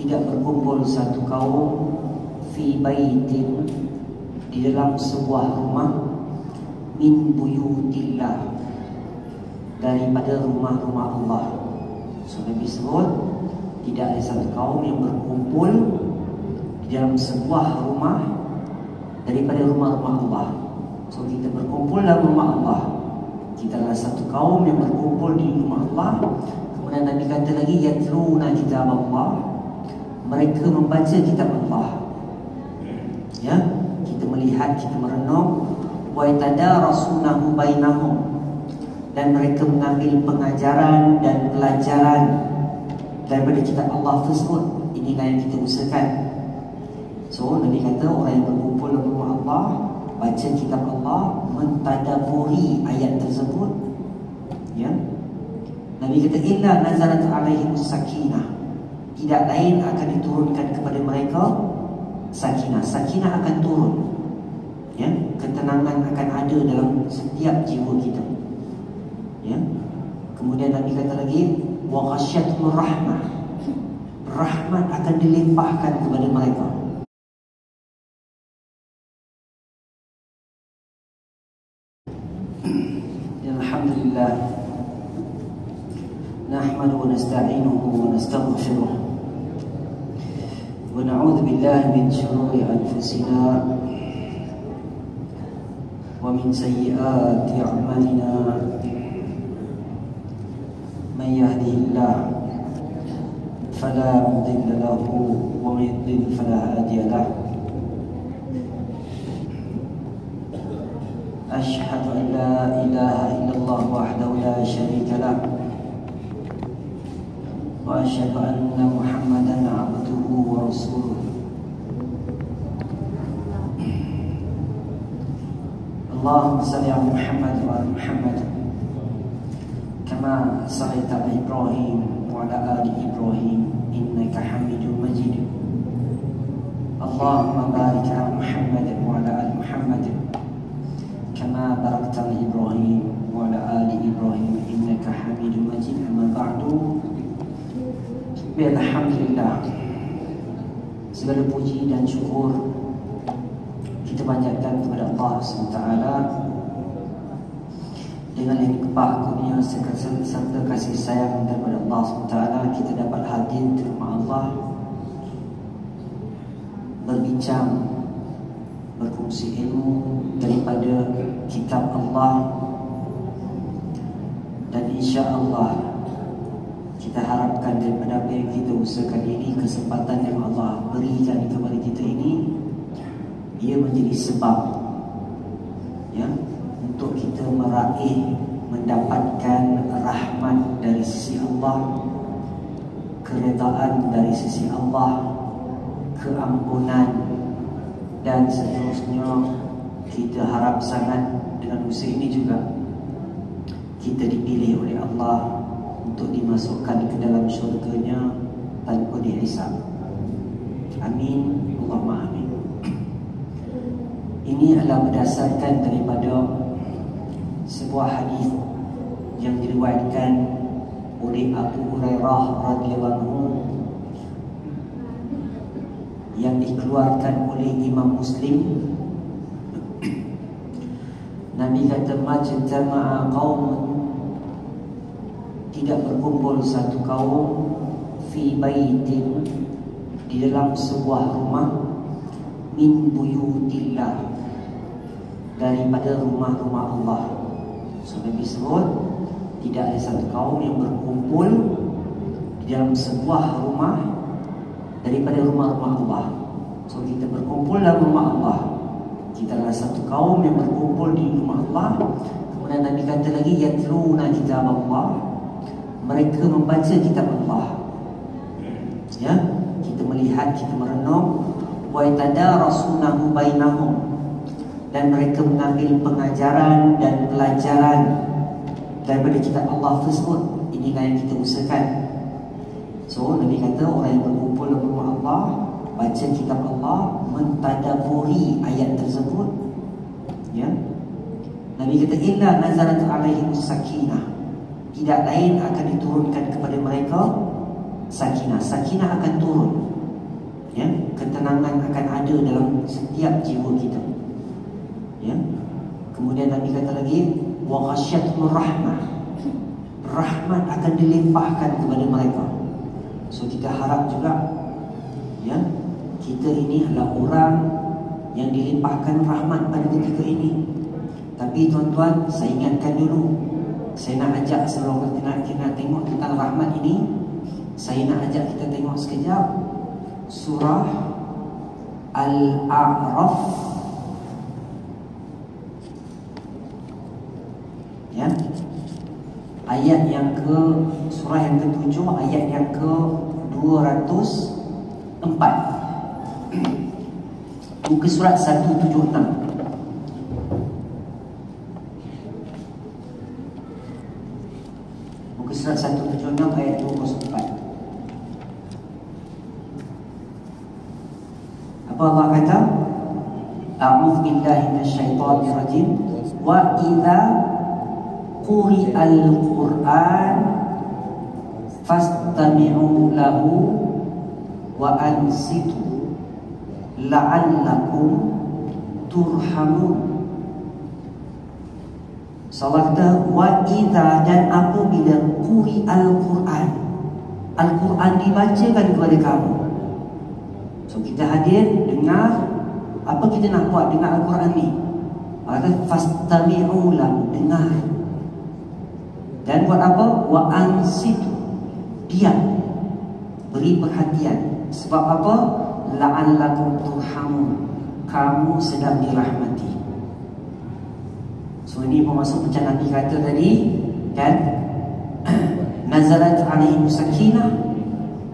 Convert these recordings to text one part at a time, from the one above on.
tidak berkumpul satu kaum fi baitin, di dalam sebuah rumah, min buyutillah, daripada rumah-rumah Allah. So Nabi sebut tidak ada satu kaum yang berkumpul di dalam sebuah rumah daripada rumah-rumah Allah. So kita berkumpul dalam rumah Allah, kita adalah satu kaum yang berkumpul di rumah Allah. Kemudian Nabi kata lagi, yatluna kitab Allah, mereka membaca kitab Allah. Ya, kita melihat, kita merenung. Wa yatadarasunahu bainahum, dan mereka mengambil pengajaran dan pelajaran daripada kitab Allah tersebut. Inilah yang kita usahakan. So Nabi kata orang yang berkumpul dalam rumah Allah, baca kitab Allah, mentadaburi ayat tersebut, ya, Nabi kata illa nazalat alaihim sakinah, tidak lain akan diturunkan kepada mereka sakinah. Sakinah akan turun, ya, ketenangan akan ada dalam setiap jiwa kita, ya. Kemudian Nabi kata lagi, wa ghasyyatumur rahmah, rahmat akan dilimpahkan kepada mereka. Alhamdulillah, nahmadu wa nasta'inuhu wa nastaghfiruh wa na'udzu billahi min shururi anfusina wa min sayyiati a'malina. Man yahdihillah fala mudilla lahu wa man yudlil fala hadiya lahu. Asyhadu an la ilaha illallah wahdahu la syarika lah, wa asyhadu anna Muhammadan abduhu wa rasuluh. Allahumma salli ala Muhammad wa ala Muhammad kama sallaita ala Ibrahim wa ala ali Ibrahim innaka Hamidum Majid. Allahumma barik ala Muhammad wa ala ali Muhammad kama barakta ala Ibrahim wa ala ali Ibrahim innaka Hamidum Majid. Amma ba'du. Alhamdulillah, segala puji dan syukur kita panjatkan kepada Allah SWT. Dengan nikmat kurnia serta kasih sayang daripada Allah SWT, kita dapat hadir di rumah Allah, berbincang, berkongsi ilmu daripada kitab Allah. Dan insya-Allah kita harapkan daripada apa yang kita usahakan ini, kesempatan yang Allah berikan kepada kita ini, ia menjadi sebab, ya, untuk kita meraih, mendapatkan rahmat dari sisi Allah, keredaan dari sisi Allah, keampunan, dan seterusnya. Kita harap sangat dengan usaha ini juga kita dipilih oleh Allah untuk dimasukkan ke dalam syurga-Nya tanpa dihisab. Amin, Allahumma amin. Ini adalah berdasarkan daripada sebuah hadis yang diriwayatkan oleh Abu Hurairah radhiyallahu anhu, yang dikeluarkan oleh Imam Muslim. Nabi kata, majtama'a qaumun, tidak berkumpul satu kaum, fi baitin, di dalam sebuah rumah, min buyutillah, daripada rumah-rumah Allah. So Nabi sebut tidak ada satu kaum yang berkumpul di dalam sebuah rumah daripada rumah-rumah Allah. So kita berkumpul dalam rumah Allah, kita adalah satu kaum yang berkumpul di rumah Allah. Kemudian Nabi kata lagi, yatluna kitab Allah, mereka membaca kitab Allah. Ya, kita melihat, kita merenung. Wa yatadarasunahu bainahum, dan mereka mengambil pengajaran dan pelajaran daripada kitab Allah tersebut. Inilah yang kita usahakan. So Nabi kata orang yang berkumpul dalam rumah Allah, baca kitab Allah, mentadaburi ayat tersebut, ya, Nabi kata illa nazalat alaihim sakinah, tidak lain akan diturunkan kepada mereka sakinah. Sakinah akan turun, ya, ketenangan akan ada dalam setiap jiwa kita, ya. Kemudian Nabi kata lagi, wa ghasyyathumur rahmah, rahmat akan dilimpahkan kepada mereka. So kita harap juga, ya, kita ini adalah orang yang dilimpahkan rahmat pada ketika ini. Tapi tuan-tuan, saya ingatkan dulu, saya nak ajak sebelum kita tengok tentang rahmat ini, saya nak ajak kita tengok sekejap surah Al-A'raf, ya, ayat yang ke, surah yang ke-7, ayat yang ke-204. Muka surat 176. Muka surat 176 ayat 204. Apa Allah kata? A'udzu billahi minasyaitonir rajim. Wa idza quri'al Qur'an fastami'u lahu wa ansitu la'allakum turhamun. Salah kata wa idza, dan apabila quri al-Quran, Al-Quran dibacakan kepada kamu. So kita hadir dengar, apa kita nak buat dengan Al-Quran ni? Kata fastami'u lahu, dengar. Dan buat apa? Wa ansitu, diam, beri perhatian. Sebab apa? La'allakum turhamun, kamu sedang dirahmati. So ini pemasuk macam Nabi kata tadi, dan nazalat alaihim sakinah,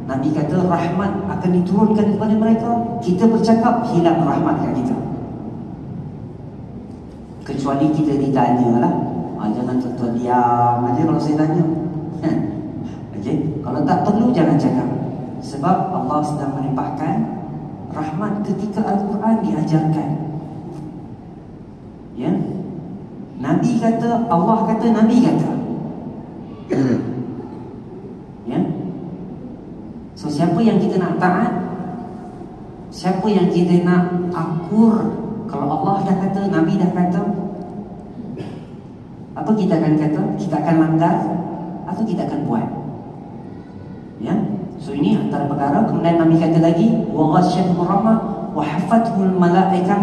Nabi kata rahmat akan diturunkan kepada mereka. Kita bercakap, hilang rahmat kat kita, kecuali kita ditanya lah. Jangan tuan-tuan diam aja kalau saya tanya. Okay? Kalau tak perlu jangan cakap. Sebab Allah sedang melimpahkan rahmat ketika Al-Quran diajarkan. Ya, Nabi kata, Allah kata, Nabi kata. Ya. So siapa yang kita nak taat? Siapa yang kita nak akur? Kalau Allah dah kata, Nabi dah kata, apa kita akan kata? Kita akan langgar atau kita akan buat? Ya. So ini antara perkara. Kemudian Nabi kata lagi, wa ghasyyathumur rahmah wa hafathul malaikah,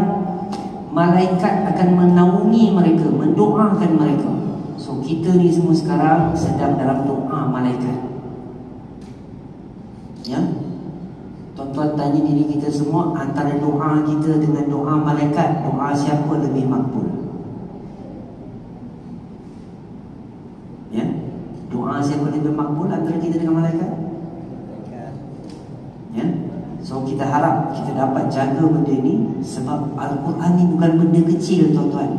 malaikat akan menaungi mereka, mendoakan mereka. So kita ni semua sekarang sedang dalam doa malaikat. Ya. Tuan-tuan tanya diri kita semua, antara doa kita dengan doa malaikat, doa siapa lebih makbul? Ya. Doa siapa lebih makbul antara kita dengan malaikat? Ya. So kita harap kita dapat jaga benda ni. Sebab Al-Quran ni bukan benda kecil, tuan-tuan.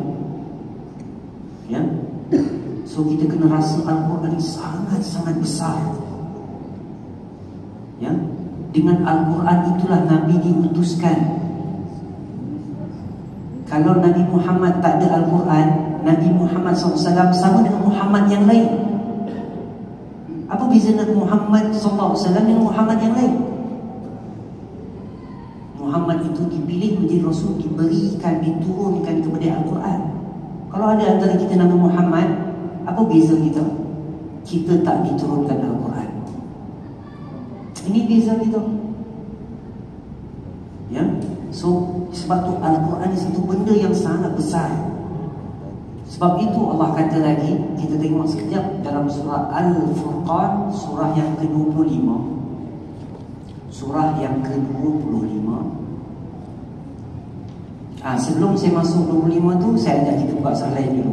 Ya. So kita kena rasa Al-Quran ni sangat-sangat besar. Ya. Dengan Al-Quran itulah Nabi diutuskan. Kalau Nabi Muhammad tak ada Al-Quran, Nabi Muhammad SAW sama dengan Muhammad yang lain. Apa beza Nabi Muhammad SAW dengan Muhammad yang lain? Muhammad itu dipilih menjadi Rasul, diberikan, diturunkan kepada Al-Quran. Kalau ada antara kita nama Muhammad, apa beza kita? Kita tak diturunkan Al-Quran. Ini beza kita. Ya. So sebab tu Al-Quran ni satu benda yang sangat besar. Sebab itu Allah kata lagi, kita tengok sekejap dalam surah Al-Furqan, surah yang ke-25. Surah yang ke-25. Sebelum saya masuk 25 tu, saya ajak kita buka surah lain dulu.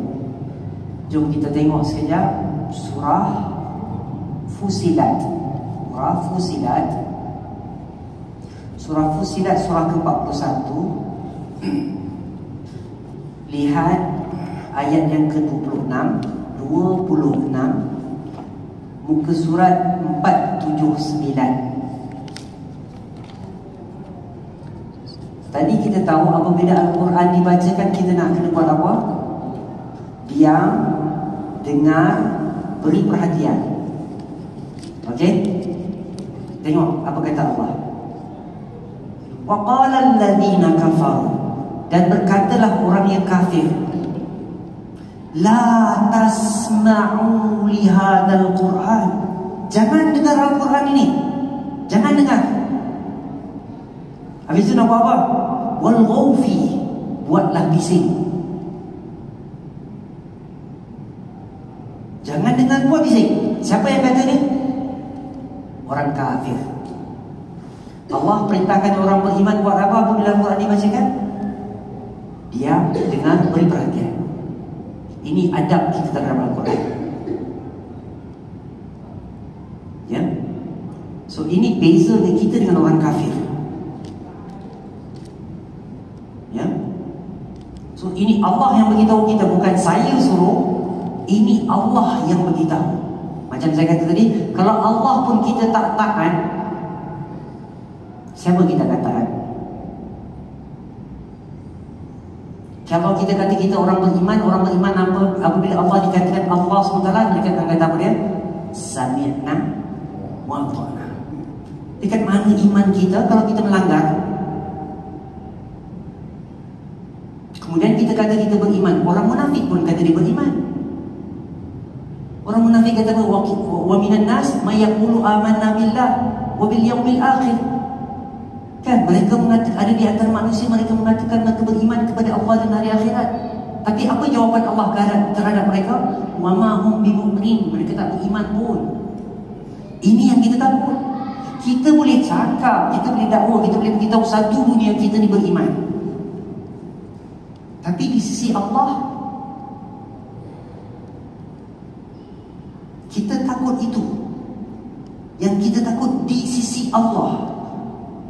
Jom kita tengok sekejap surah Fusilat. Surah Fusilat. Surah Fusilat, surah ke-41. Lihat ayat yang ke-26, 26, muka surat 479. Tadi kita tahu apabila Al-Quran dibacakan, kita nak kena buat apa? Diam, dengar, beri perhatian. Okey? Tengok apa kata Allah. Wa qala alladziina kafaru, dan berkatalah orang yang kafir, la tasma'u li hadzal Qur'an, jangan dengar Al-Quran ini, jangan dengar. Habis itu nak buat apa? Wal ghawfi, buatlah bising. Jangan dengar, buat bising. Siapa yang kata ni? Orang kafir. Allah perintahkan orang beriman buat apa apabila Al-Quran dibacakan? Diam, dengar, beri perhatian. Ini adab kita terhadap Al-Quran. Ya. So ini beza kita dengan orang kafir. Ya. So ini Allah yang beritahu kita, bukan saya suruh. Ini Allah yang beritahu. Macam saya kata tadi, kalau Allah pun kita tak taat, siapa kita akan taat? Kalau kita kata kita orang beriman apa? Apabila Allah dikatakan Allah SWT, mereka akan kata apa dia? Sami'na wa ata'na. Dekat mana iman kita kalau kita melanggar? Kemudian kita kata kita beriman. Orang munafik pun kata dia beriman. Orang munafik kata wa minan nas may yaqulu amanna billah wa bil yaumil akhir. Kan mereka mengatakan, ada di antara manusia mereka mengatakan mereka beriman kepada Allah dan hari akhirat. Tapi apa jawapan Allah terhadap mereka? Wa ma hum bimu'minin, mereka tak beriman pun. Ini yang kita takut. Kita boleh cakap, kita boleh dakwah, kita boleh beritahu satu dunia kita ni beriman. Tapi di sisi Allah, kita takut itu. Yang kita takut di sisi Allah.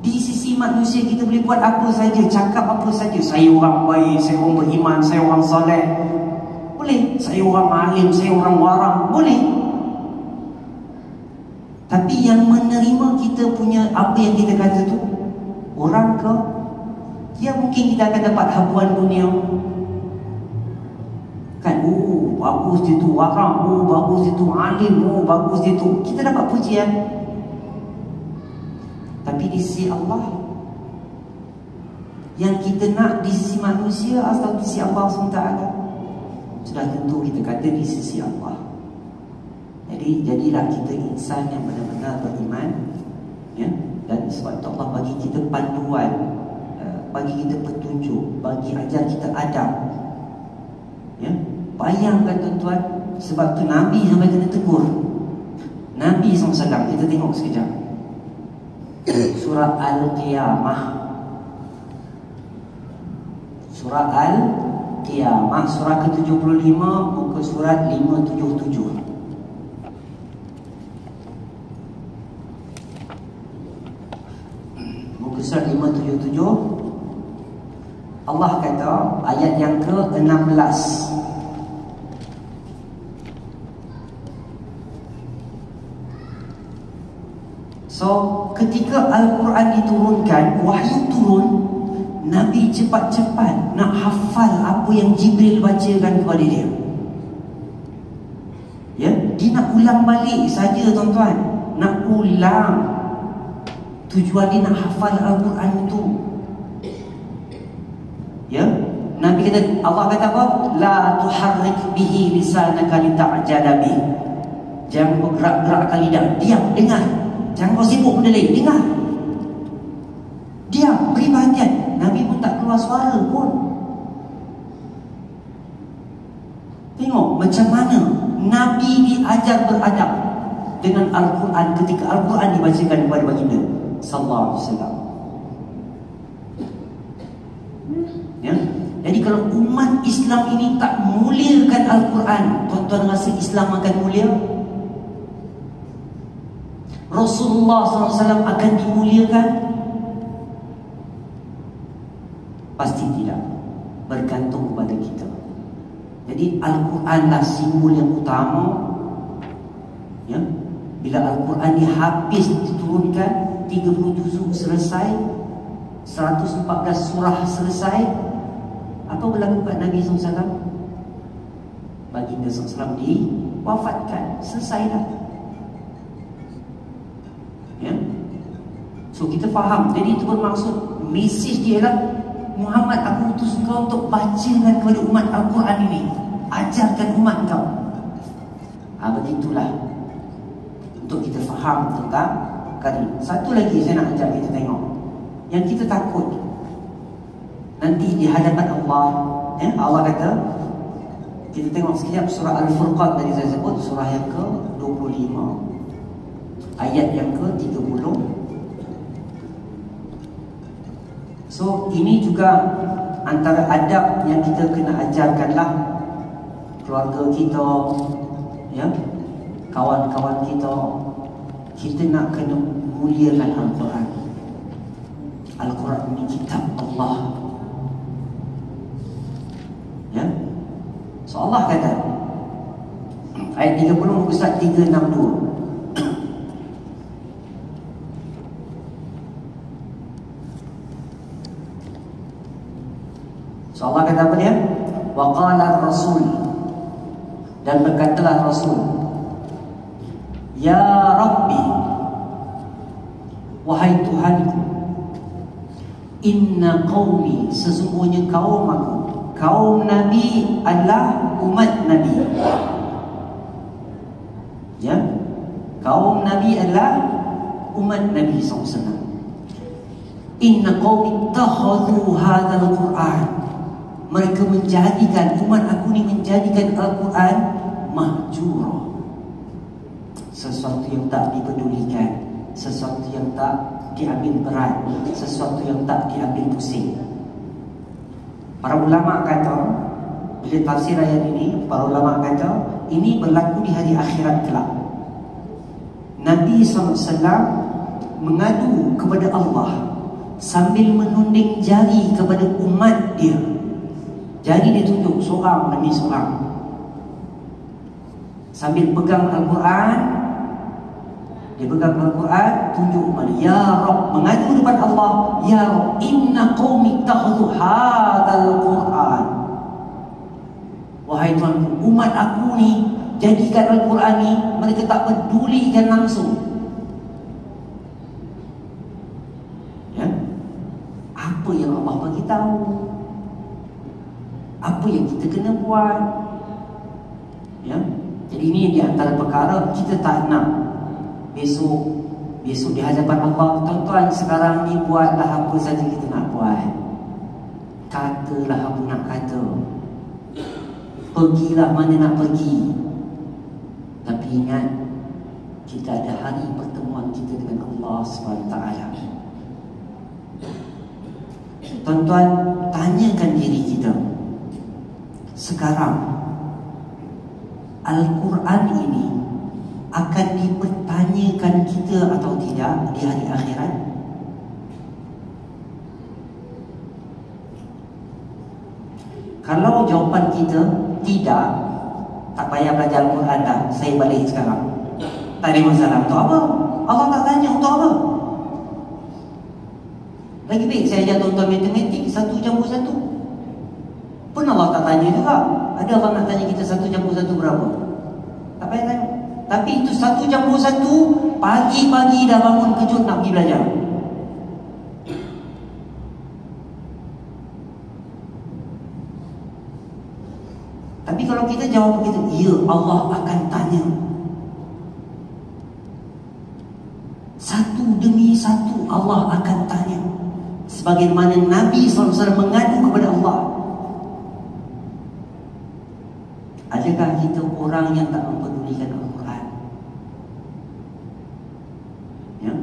Di sisi manusia kita boleh buat apa saja, cakap apa saja. Saya orang baik, saya orang beriman, saya orang soleh. Boleh. Saya orang alim, saya orang warang. Boleh. Tapi yang menerima kita punya apa yang kita kata tu, orang ke? Ya mungkin kita akan dapat habuan dunia. Kan, oh bagus dia tu warang, oh bagus dia tu alim, oh bagus dia tu. Kita dapat pujian. Tapi di sisi Allah, yang kita nak di sisi manusia atau di sisi Allah SWT, sudah tentu kita kata di sisi Allah. Jadi jadilah kita insan yang benar-benar beriman, ya. Dan sebab itu Allah bagi kita panduan, bagi kita petunjuk, bagi ajar kita adab, ya. Bayangkan tuan-tuan, sebab tu Nabi sampai kena tegur. Nabi SAW, kita tengok sekejap Surah Al-Qiyamah. Surah Al-Qiyamah, surah ke-75, muka surat 577. Muka surat 577, Allah kata, ayat yang ke-16, so, ketika Al-Quran diturunkan, wahyu turun, Nabi cepat-cepat nak hafal apa yang Jibril bacakan kepada dia. Ya, dia nak ulang balik saja tuan-tuan. Nak ulang. Tujuan dia nak hafal Al-Quran itu. Ya, Nabi kata, Allah kata apa? La tuharrik bihi lisanaka lita'jala bih. Jangan bergerak-gerakkan lidah. Diam, dengar. Jangan kau sibuk benda lain, dengar. Diam, beri perhatian. Nabi pun tak keluar suara pun. Tengok macam mana Nabi diajar beradab dengan Al-Quran ketika Al-Quran dibacakan kepada baginda sallallahu alaihi wasallam. Ya. Jadi kalau umat Islam ini tak muliakan Al-Quran, tuan-tuan rasa Islam akan mulia? Rasulullah SAW akan dimuliakan? Pasti tidak. Bergantung kepada kita. Jadi Al-Quranlah simbol yang utama. Ya. Bila Al-Quran habis diturunkan, 30 juzuk selesai, 114 surah selesai, apa berlaku kat Nabi SAW? Baginda SAW diwafatkan. Selesai dah. Ya. So kita faham. Jadi itu bermaksud mesej dia lah, Muhammad, aku utus kau untuk bacakan kepada umat Al-Quran ini, ajarkan umat kau. Begitulah untuk kita faham tentang karim. Satu lagi saya nak ajak kita tengok, yang kita takut nanti di hadapan Allah. Allah kata, kita tengok sekejap surah Al-Furqan tadi saya sebut, surah yang ke-25 ayat yang ke-30. So ini juga antara adab yang kita kena ajarkanlah keluarga kita, ya, kawan-kawan kita. Kita nak kena muliakan Al-Quran. Al-Quran ini kitab Allah, ya. So Allah kata ayat 30 muka surat 362, so Allah kata apa dia? Wa qala Rasul, dan berkatalah Rasul, Ya Rabbi, wahai Tuhanku, inna qaumi, sesungguhnya kaum aku, kaum Nabi adalah umat Nabi, ya, kaum Nabi adalah umat Nabi SAW. Inna qaumi ittakhadhu hadzal Qur'an, mereka menjadikan, umat aku ni menjadikan Al-Quran mahjura, sesuatu yang tak dipedulikan, sesuatu yang tak diambil berat, sesuatu yang tak diambil pusing. Para ulama kata, bila tafsir ayat ini, para ulama kata ini berlaku di hari akhirat kelak. Nabi SAW mengadu kepada Allah sambil menunding jari kepada umat dia. Jari dia tunjuk seorang demi seorang, sambil pegang Al-Quran. Dia pegang Al-Quran, tunjuk kepada Ya Rabb, mengadu depan Allah, Ya Rabb, inna qaumi ittakhadhu hadzal Quran, wahai Tuhan, umat aku ni jadikan Al-Quran ni, mereka tak pedulikan langsung, ya. Apa yang Allah bagi tahu, apa yang kita kena buat, ya. Jadi ini di antara perkara kita tak nak besok di hadapan Allah, tuan-tuan, sekarang ni buatlah apa saja kita nak buat, katalah apa nak kata, pergilah mana nak pergi, tapi ingat kita ada hari pertemuan kita dengan Allah SWT. Tuan-tuan, tanyakan diri kita sekarang, Al-Quran ini akan dipertanyakan kita atau tidak di hari akhirat? Kalau jawapan kita tidak, tak payah belajar Al-Quran dah, saya balik sekarang, tak ada masalah. Untuk apa? Allah tak tanya untuk apa. Lagi baik saya ajar tuan-tuan matematik, 1 + 1 pun Allah tak tanya juga. Ada Allah nak tanya kita 1 + 1 berapa? Tak payah tanya. Tapi itu 1 + 1, pagi-pagi dah bangun kejut nak pergi belajar. Tapi kalau kita jawab begitu, ya, Allah akan tanya. 1 demi 1 Allah akan tanya. Sebagaimana Nabi SAW mengadu kepada Allah. Adakah kita orang yang tak mempedulikan Al-Quran? Ya?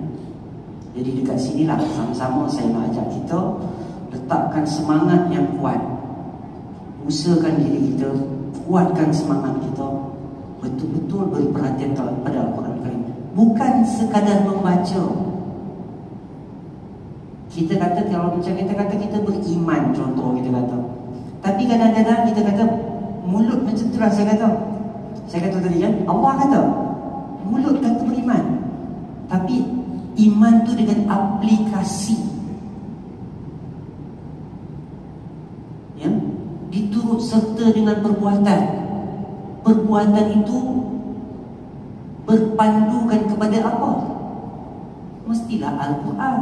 Jadi dekat sinilah sama-sama saya nak ajak kita letakkan semangat yang kuat. Usahakan diri kita, kuatkan semangat kita, betul-betul beri perhatian kepada Al-Quran Karim. Bukan sekadar membaca. Kita kata, kalau macam kita kata kita beriman, contoh kita kata, tapi kadang-kadang kita kata mulut macam itulah. Saya kata tadi kan, Allah kata mulut kata beriman, tapi iman tu dengan aplikasi, ya, diturut serta dengan perbuatan. Perbuatan itu berpandukan kepada apa? mestilah Al-Quran.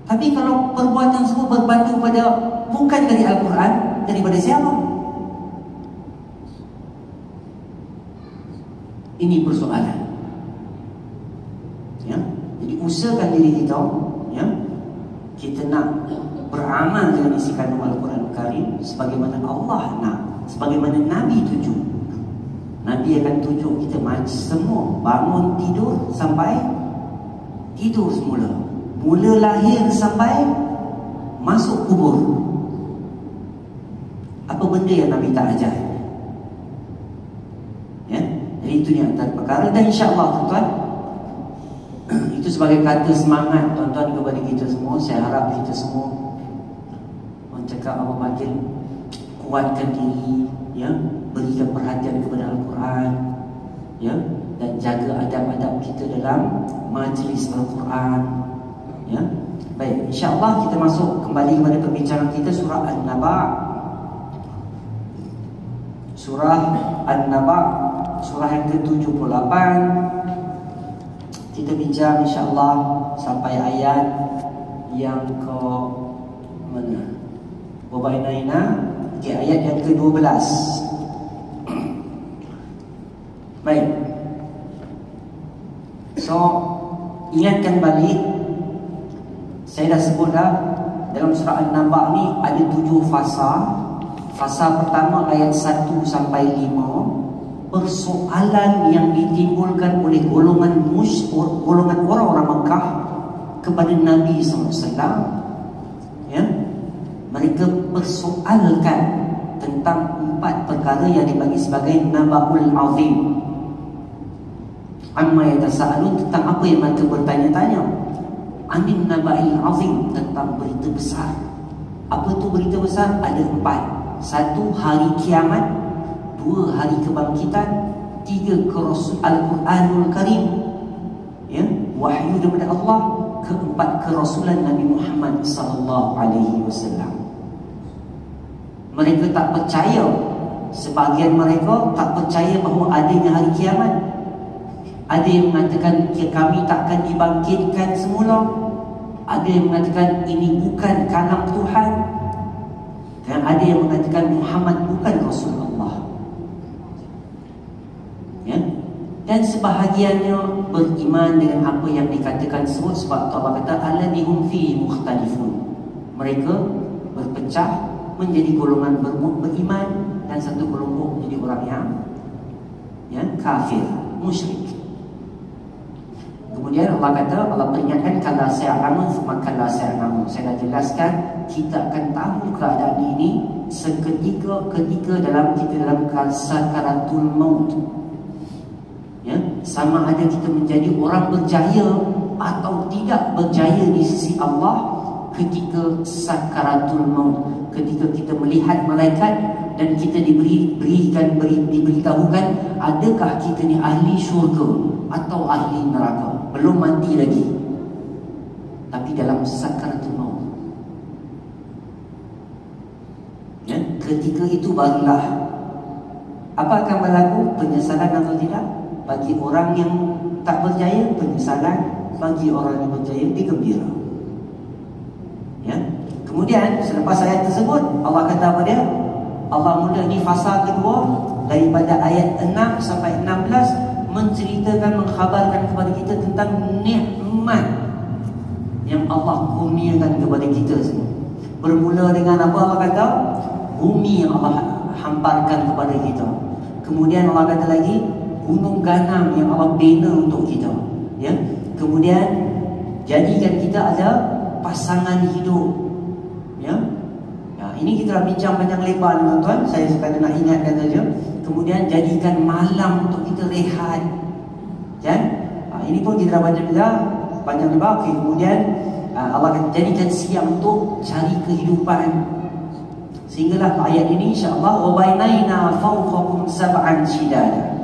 Tapi kalau perbuatan semua berpandu pada bukan dari Al-Quran, daripada siapa? Ini persoalan. Ya, jadi usahakan diri kita, ya, kita nak beramal dengan isi kandung Al-Quran Karim sebagaimana Allah nak, sebagaimana Nabi tuju. Nabi akan tunjuk kita semua bangun tidur sampai tidur semula, mula lahir sampai masuk kubur. Apa benda yang Nabi tak ajar? Ya, jadi itu yang antara perkara. Dan insya-Allah tuan-tuan, itu sebagai kata semangat tuan-tuan kepada kita semua. Saya harap kita semua mencakap apa makin kuatkan diri, ya, berikan perhatian kepada Al-Quran, ya, dan jaga adab-adab kita dalam majlis Al-Quran, ya. Baik, insya-Allah kita masuk kembali kepada perbincangan kita, surah An-Naba. Surah An-Naba, surah yang ke-78. Kita bincang insya-Allah sampai ayat yang ke mana? Wabainaina, ayat yang ke-12. Baik. So, ingatkan balik, saya dah sebut dah, dalam surah An-Naba ni ada 7 fasa. Fasa pertama ayat 1 sampai 5, persoalan yang ditimbulkan oleh golongan orang-orang Mekah kepada Nabi SAW. Ya, mereka persoalkan tentang 4 perkara yang dibagi sebagai Naba'ul Azim. Amma yatasa'alun, tentang apa yang mereka bertanya-tanya. Anin Naba'il Azim, tentang berita besar. Apa tu berita besar? Ada 4. 1, hari kiamat. 2, hari kebangkitan. 3, Al-Quranul Karim, ya, wahyu daripada Allah. 4, kerasulan Nabi Muhammad sallallahu alaihi wasallam. Mereka tak percaya, sebahagian mereka tak percaya bahawa adanya hari kiamat. Ada yang mengatakan kami takkan dibangkitkan semula. Ada yang mengatakan ini bukan kalam Tuhan. Dan ada yang mengatakan Muhammad bukan Rasulullah, ya. Dan sebahagiannya beriman dengan apa yang dikatakan tersebut, sebab Allah kata alladhum fi mukhtalifun. Mereka berpecah menjadi golongan beriman dan satu kelompok menjadi orang yang kafir, musyrik. Kemudian Allah kata, Allah peringatkan kala sa'alamu thumma kala sa'alamu. Saya dah jelaskan, kita akan tahu keadaan ini seketika ketika kita dalam sakaratul maut. Ya, sama ada kita menjadi orang berjaya atau tidak berjaya di sisi Allah ketika sakaratul maut, ketika kita melihat malaikat dan kita diberitahukan adakah kita ni ahli syurga atau ahli neraka. Belum mati lagi, tapi dalam sakaratul maut, ya, ketika itu barulah apa akan berlaku? Penyesalan atau tidak? Bagi orang yang tak berjaya, penyesalan. Bagi orang yang berjaya, digembira. Ya. Kemudian selepas ayat tersebut, Allah kata apa dia? Allah mula ni fasa kedua, daripada ayat 6 sampai 16, menceritakan, mengkhabarkan kepada kita tentang nikmat yang Allah kurniakan kepada kita semua. Bermula dengan apa Allah kata? Bumi yang Allah hamparkan kepada kita. Kemudian Allah kata lagi, gunung ganam yang Allah bina untuk kita, ya. Kemudian jadikan kita ada pasangan hidup, ya. Ini kita dah bincang panjang lebar, tuan-tuan. Saya sekadar nak ingatkan saja. Kemudian jadikan malam untuk kita rehat, kan? Ini pun kita dah baca juga panjang lebar. Okay. Kemudian Allah akan jadikan siang untuk cari kehidupan. Sehinggalah ayat ini insya-Allah, wa bainaina fawqakum sab'an shidada.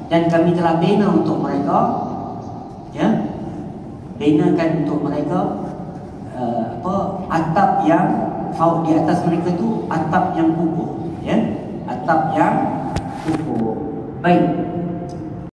Dan kami telah bina untuk mereka, ya, binakan untuk mereka atap yang di atas mereka tu atap yang kukuh, ya, atap yang kukuh. Baik.